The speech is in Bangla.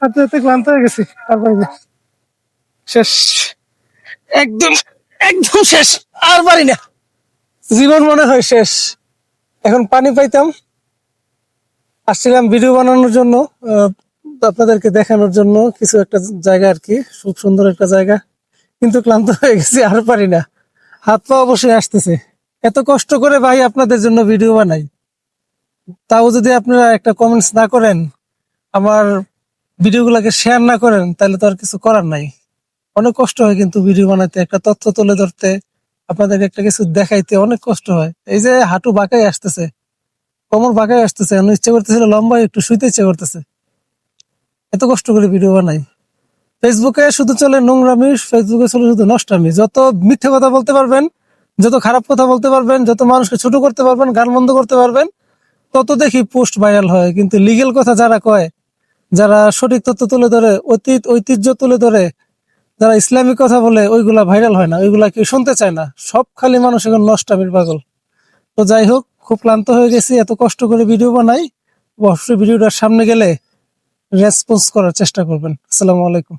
হাঁটতে হাঁটতে ক্লান্ত হয়ে গেছি, আর পারি না। শেষ, একদম একদম শেষ, আর পারি না। জীবন মনে হয় শেষ। এখন পানি পাইতাম, আসছিলাম ভিডিও বানানোর জন্য, আপনাদেরকে দেখানোর জন্য কিছু একটা জায়গা আর কি, খুব সুন্দর একটা জায়গা, কিন্তু ক্লান্ত হয়ে গেছি, আর পারি না। হাত পা অবশ্যই আসতেছে। এত কষ্ট করে ভাই আপনাদের জন্য ভিডিও বানাই, তাও যদি আপনারা একটা কমেন্টস না করেন, আমার ভিডিওগুলোকে শেয়ার না করেন, তাহলে তো আর কিছু করার নাই। অনেক কষ্ট হয় কিন্তু ভিডিও বানাইতে, একটা তথ্য তুলে ধরতে, আপনাদেরকে একটা কিছু দেখাইতে অনেক কষ্ট হয়। এই যে হাঁটু বাঁকাই আসতেছে, কোমর বাঁকাই আসতেছে, আমার ইচ্ছে করতেছিল লম্বা একটু শুইতে ইচ্ছে করতেছে, এত কষ্ট করে ভিডিও বানাই। ফেসবুকে শুধু চলে নোংরামি, ফেসবুকে চলে শুধু নষ্টামি। যত মিথ্যে কথা বলতে পারবেন, যত খারাপ কথা বলতে পারবেন, যত মানুষকে ছোট করতে পারবেন, গান বন্ধ করতে পারবেন, তত দেখি পোস্ট ভাইরাল হয়। কিন্তু লিগেল কথা যারা কয়, যারা সঠিক তথ্য তুলে ধরে, অতীত ঐতিহ্য তুলে ধরে, যারা ইসলামিক কথা বলে, ওইগুলা ভাইরাল হয় না, ওইগুলা কেউ শুনতে চায় না। সব খালি মানুষ এখন নষ্টামির পাগল। তো যাই হোক, খুব ক্লান্ত হয়ে গেছি, এত কষ্ট করে ভিডিও বানাই। অবশ্যই ভিডিওটার সামনে গেলে রেসপন্স করার চেষ্টা করবেন। আসসালামু আলাইকুম।